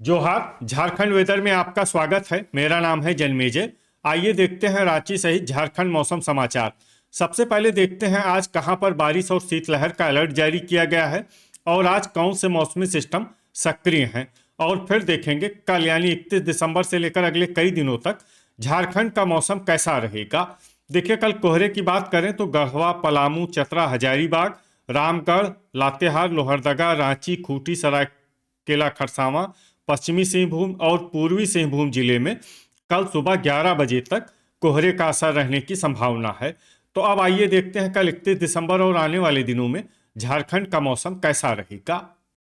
जोहार। झारखंड वेदर में आपका स्वागत है। मेरा नाम है जन्मेजय। आइए देखते हैं रांची सहित झारखंड मौसम समाचार। सबसे पहले देखते हैं आज कहां पर बारिश और शीतलहर का अलर्ट जारी किया गया है और आज कौन से मौसमी सिस्टम सक्रिय हैं। और फिर देखेंगे कल यानी 31 दिसंबर से लेकर अगले कई दिनों तक झारखंड का मौसम कैसा रहेगा। देखिए, कल कोहरे की बात करें तो गढ़वा, पलामू, चतरा, हजारीबाग, रामगढ़, लातेहार, लोहरदगा, रांची, खूंटी, सरायकेला खरसावां, पश्चिमी सिंहभूम और पूर्वी सिंहभूम जिले में कल सुबह 11 बजे तक कोहरे का असर रहने की संभावना है। तो अब आइए देखते हैं कल 31 दिसंबर और आने वाले दिनों में झारखंड का मौसम कैसा रहेगा।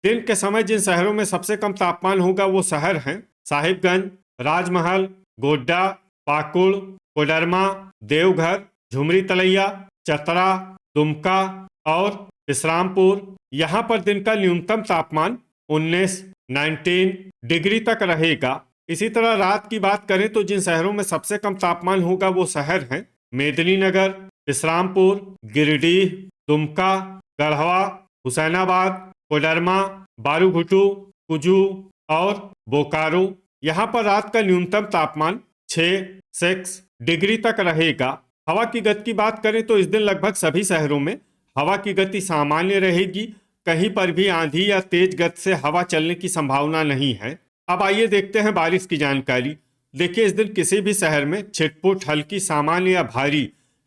दिन के समय जिन शहरों में सबसे कम तापमान होगा वो शहर हैं साहिबगंज, राजमहल, गोड्डा, पाकुड़, कोडरमा, देवघर, झुमरी तलैया, चतरा, दुमका और विश्रामपुर। यहाँ पर दिन का न्यूनतम तापमान 19 डिग्री तक रहेगा। इसी तरह रात की बात करें तो जिन शहरों में सबसे कम तापमान होगा वो शहर हैं मेदिनीनगर, विश्रामपुर, गिरिडीह, दुमका, गढ़वा, हुसैनाबाद, कोडरमा, बारूघुटू, कुजू और बोकारो। यहाँ पर रात का न्यूनतम तापमान 6 डिग्री तक रहेगा। हवा की गति की बात करें तो इस दिन लगभग सभी शहरों में हवा की गति सामान्य रहेगी। कहीं पर भी आंधी या तेज गति से हवा चलने की संभावना नहीं है। अब आइए देखते हैं बारिश की जानकारी। देखिए, इस दिन किसी भी शहर में छिटपुट, हल्की, सामान्य या भारी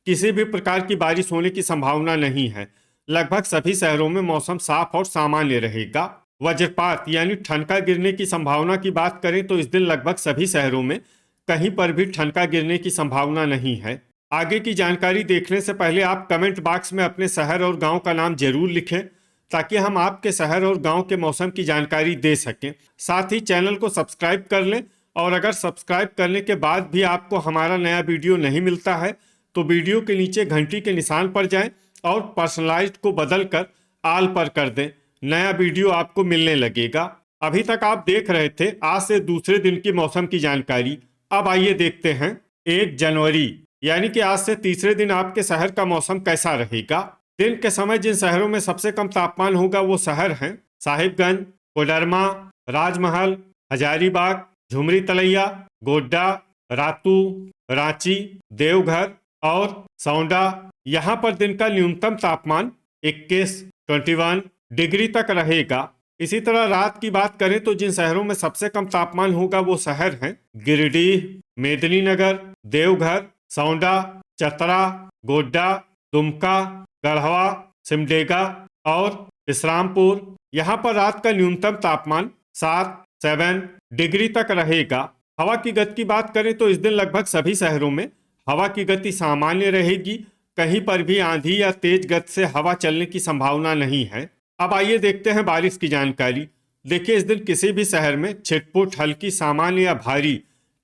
किसी भी प्रकार की बारिश होने की संभावना नहीं है। लगभग सभी शहरों में मौसम साफ और सामान्य रहेगा। वज्रपात यानी ठनका गिरने की संभावना की बात करें तो इस दिन लगभग सभी शहरों में कहीं पर भी ठनका गिरने की संभावना नहीं है। आगे की जानकारी देखने से पहले आप कमेंट बॉक्स में अपने शहर और गांव का नाम जरूर लिखें ताकि हम आपके शहर और गांव के मौसम की जानकारी दे सकें। साथ ही चैनल को सब्सक्राइब कर लें और अगर सब्सक्राइब करने के बाद भी आपको हमारा नया वीडियो नहीं मिलता है तो वीडियो के नीचे घंटी के निशान पर जाएं और पर्सनलाइज्ड को बदलकर आल पर कर दें। नया वीडियो आपको मिलने लगेगा। अभी तक आप देख रहे थे आज से दूसरे दिन की मौसम की जानकारी। अब आइए देखते हैं 1 जनवरी यानी कि आज से तीसरे दिन आपके शहर का मौसम कैसा रहेगा। दिन के समय जिन शहरों में सबसे कम तापमान होगा वो शहर हैं साहिबगंज, कोडरमा, राजमहल, हजारीबाग, झुमरी तलैया, गोड्डा, रातू, रांची, देवघर और सौंडा। यहाँ पर दिन का न्यूनतम तापमान 21 डिग्री तक रहेगा। इसी तरह रात की बात करें तो जिन शहरों में सबसे कम तापमान होगा वो शहर हैं गिरिडीह, मेदिनीनगर, देवघर, सौंडा, चतरा, गोड्डा, दुमका, गढ़वा, सिमडेगा और विश्रामपुर। यहाँ पर रात का न्यूनतम तापमान 7 डिग्री तक रहेगा। हवा की गति की बात करें तो इस दिन लगभग सभी शहरों में हवा की गति सामान्य रहेगी। कहीं पर भी आंधी या तेज गति से हवा चलने की संभावना नहीं है। अब आइए देखते हैं बारिश की जानकारी। देखिए, इस दिन किसी भी शहर में छिटपुट, हल्की, सामान्य या भारी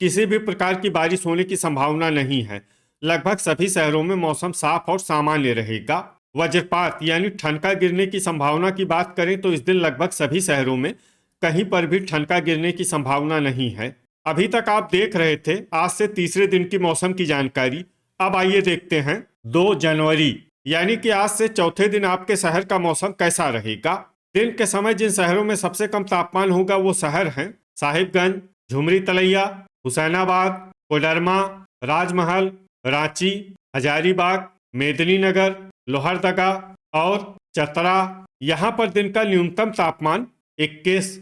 किसी भी प्रकार की बारिश होने की संभावना नहीं है। लगभग सभी शहरों में मौसम साफ और सामान्य रहेगा। वज्रपात यानी ठनका गिरने की संभावना की बात करें तो इस दिन लगभग सभी शहरों में कहीं पर भी ठनका गिरने की संभावना नहीं है। अभी तक आप देख रहे थे आज से तीसरे दिन की मौसम की जानकारी। अब आइए देखते हैं 2 जनवरी यानी कि आज से चौथे दिन आपके शहर का मौसम कैसा रहेगा। दिन के समय जिन शहरों में सबसे कम तापमान होगा वो शहर हैं साहिबगंज, झुमरी तलैया, हुसैनाबाद, कोडरमा, राजमहल, रांची, हजारीबाग, मेदिनीनगर, लोहरदगा और चतरा। यहाँ पर दिन का न्यूनतम तापमान 21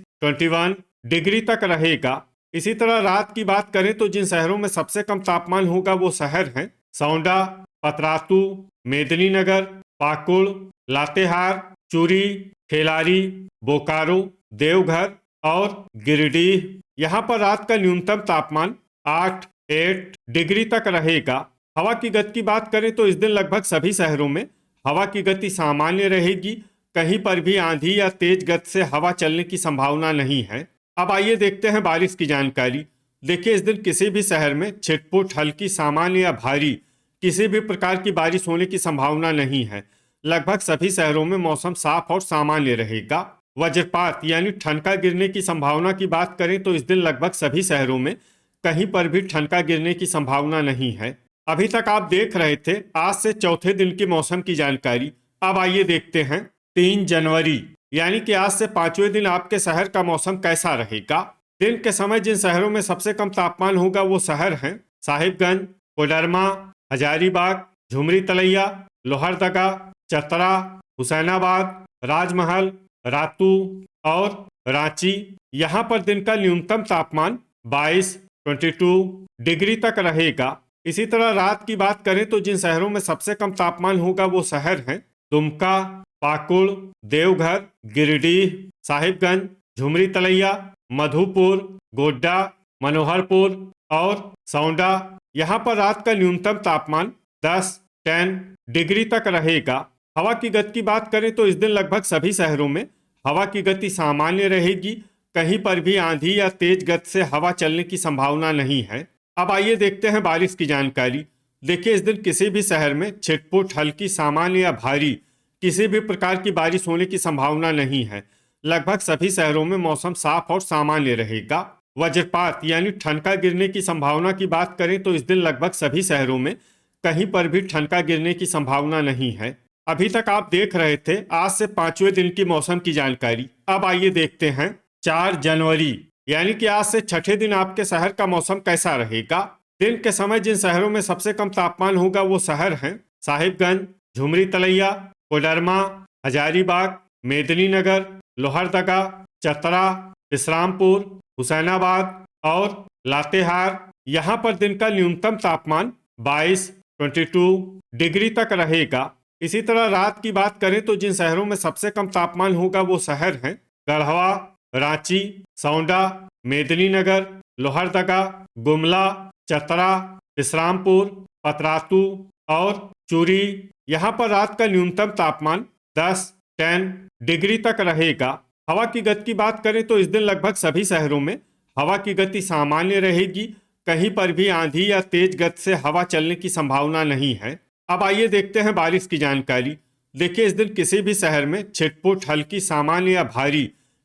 डिग्री तक रहेगा। इसी तरह रात की बात करें तो जिन शहरों में सबसे कम तापमान होगा वो शहर हैं सौंडा, पतरातू, मेदिनीनगर, पाकुड़, लातेहार, चूरी, ठेलारी, बोकारो, देवघर और गिरिडीह। यहाँ पर रात का न्यूनतम तापमान 8 डिग्री तक रहेगा। हवा की गति की बात करें तो इस दिन लगभग सभी शहरों में हवा की गति सामान्य रहेगी। कहीं पर भी आंधी या तेज गति से हवा चलने की संभावना नहीं है। अब आइए देखते हैं बारिश की जानकारी। देखिए, इस दिन किसी भी शहर में छिटपुट, हल्की, सामान्य या भारी किसी भी प्रकार की बारिश होने की संभावना नहीं है। लगभग सभी शहरों में मौसम साफ और सामान्य रहेगा। वज्रपात यानी ठनका गिरने की संभावना की बात करें तो इस दिन लगभग सभी शहरों में कहीं पर भी ठनका गिरने की संभावना नहीं है। अभी तक आप देख रहे थे आज से चौथे दिन की मौसम की जानकारी। अब आइए देखते हैं 3 जनवरी यानी कि आज से 5वें दिन आपके शहर का मौसम कैसा रहेगा। दिन के समय जिन शहरों में सबसे कम तापमान होगा वो शहर हैं साहिबगंज, कोडरमा, हजारीबाग, झुमरी तलैया, लोहरदगा, चतरा, हुसैनाबाद, राजमहल, रातू और रांची। यहाँ पर दिन का न्यूनतम तापमान 22 डिग्री तक रहेगा। इसी तरह रात की बात करें तो जिन शहरों में सबसे कम तापमान होगा वो शहर हैं दुमका, पाकुड़, देवघर, गिरिडीह, साहिबगंज, झुमरी तलैया, मधुपुर, गोड्डा, मनोहरपुर और सौंडा। यहाँ पर रात का न्यूनतम तापमान 10 डिग्री तक रहेगा। हवा की गति की बात करें तो इस दिन लगभग सभी शहरों में हवा की गति सामान्य रहेगी। कहीं पर भी आंधी या तेज गति से हवा चलने की संभावना नहीं है। अब आइए देखते हैं बारिश की जानकारी। देखिए, इस दिन किसी भी शहर में छिटपुट, हल्की, सामान्य या भारी किसी भी प्रकार की बारिश होने की संभावना नहीं है। लगभग सभी शहरों में मौसम साफ और सामान्य रहेगा। वज्रपात यानी ठनका गिरने की संभावना की बात करें तो इस दिन लगभग सभी शहरों में कहीं पर भी ठनका गिरने की संभावना नहीं है। अभी तक आप देख रहे थे आज से 5वें दिन की मौसम की जानकारी। अब आइए देखते हैं 4 जनवरी यानी कि आज से छठे दिन आपके शहर का मौसम कैसा रहेगा। दिन के समय जिन शहरों में सबसे कम तापमान होगा वो शहर हैं साहिबगंज, झुमरी तलैया, कोडरमा, हजारीबाग, मेदिनीनगर, लोहरदगा, चतरा, विश्रामपुर, हुसैनाबाद और लातेहार। यहाँ पर दिन का न्यूनतम तापमान 22 डिग्री तक रहेगा। इसी तरह रात की बात करें तो जिन शहरों में सबसे कम तापमान होगा वो शहर हैं गढ़वा, रांची, सौंडा, मेदिनीनगर, लोहरदगा, गुमला, चतरा, विश्रामपुर, पतरातू और चूरी। यहाँ पर रात का न्यूनतम तापमान 10 डिग्री तक रहेगा। हवा की गति की बात करें तो इस दिन लगभग सभी शहरों में हवा की गति सामान्य रहेगी। कहीं पर भी आंधी या तेज गति से हवा चलने की संभावना नहीं है। अब आइए देखते हैं बारिश की जानकारी। देखिए, इस दिन किसी भी शहर में छिटपुट, हल्की, सामान्य या भारी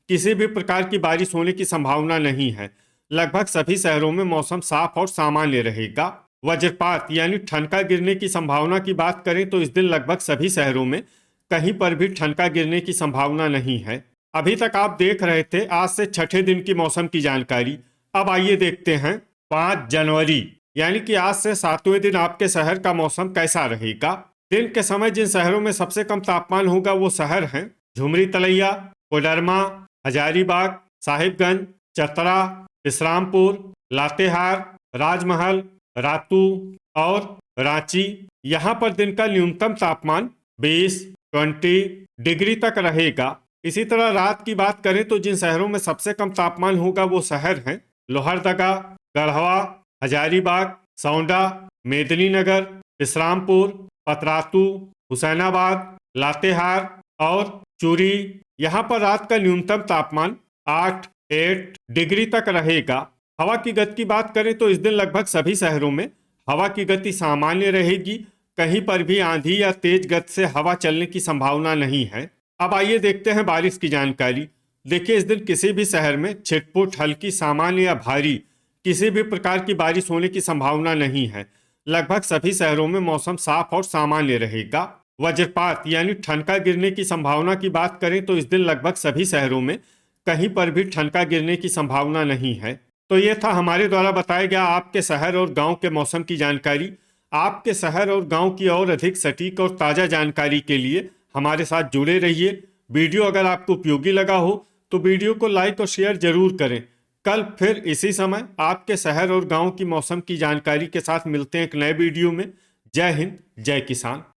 किसी भी प्रकार की बारिश होने की संभावना नहीं है। लगभग सभी शहरों में मौसम साफ और सामान्य रहेगा। वज्रपात यानी ठनका गिरने की संभावना की बात करें तो इस दिन लगभग सभी शहरों में कहीं पर भी ठनका गिरने की संभावना नहीं है। अभी तक आप देख रहे थे आज से छठे दिन की मौसम की जानकारी। अब आइए देखते हैं 5 जनवरी यानी कि आज से 7वें दिन आपके शहर का मौसम कैसा रहेगा। दिन के समय जिन शहरों में सबसे कम तापमान होगा वो शहर हैं झुमरी तलैया, कोडरमा, हजारीबाग, साहिबगंज, चतरा, विश्रामपुर, लातेहार, राजमहल, रातू और रांची। यहाँ पर दिन का न्यूनतम तापमान 20 डिग्री तक रहेगा। इसी तरह रात की बात करें तो जिन शहरों में सबसे कम तापमान होगा वो शहर हैं लोहरदगा, गढ़वा, हजारीबाग, सौंडा, मेदिनीनगर, विश्रामपुर, पतरातू, हुसैनाबाद, लातेहार और चूरी। यहाँ पर रात का न्यूनतम तापमान 8 डिग्री तक रहेगा। हवा की गति की बात करें तो इस दिन लगभग सभी शहरों में हवा की गति सामान्य रहेगी। कहीं पर भी आंधी या तेज गति से हवा चलने की संभावना नहीं है। अब आइए देखते हैं बारिश की जानकारी। देखिए, इस दिन किसी भी शहर में छिटपुट, हल्की, सामान्य या भारी किसी भी प्रकार की बारिश होने की संभावना नहीं है। लगभग सभी शहरों में मौसम साफ और सामान्य रहेगा। वज्रपात यानी ठनका गिरने की संभावना की बात करें तो इस दिन लगभग सभी शहरों में कहीं पर भी ठनका गिरने की संभावना नहीं है। तो ये था हमारे द्वारा बताया गया आपके शहर और गांव के मौसम की जानकारी। आपके शहर और गांव की और अधिक सटीक और ताज़ा जानकारी के लिए हमारे साथ जुड़े रहिए। वीडियो अगर आपको उपयोगी लगा हो तो वीडियो को लाइक और शेयर जरूर करें। कल फिर इसी समय आपके शहर और गांव की मौसम की जानकारी के साथ मिलते हैं एक नए वीडियो में। जय हिंद, जय किसान।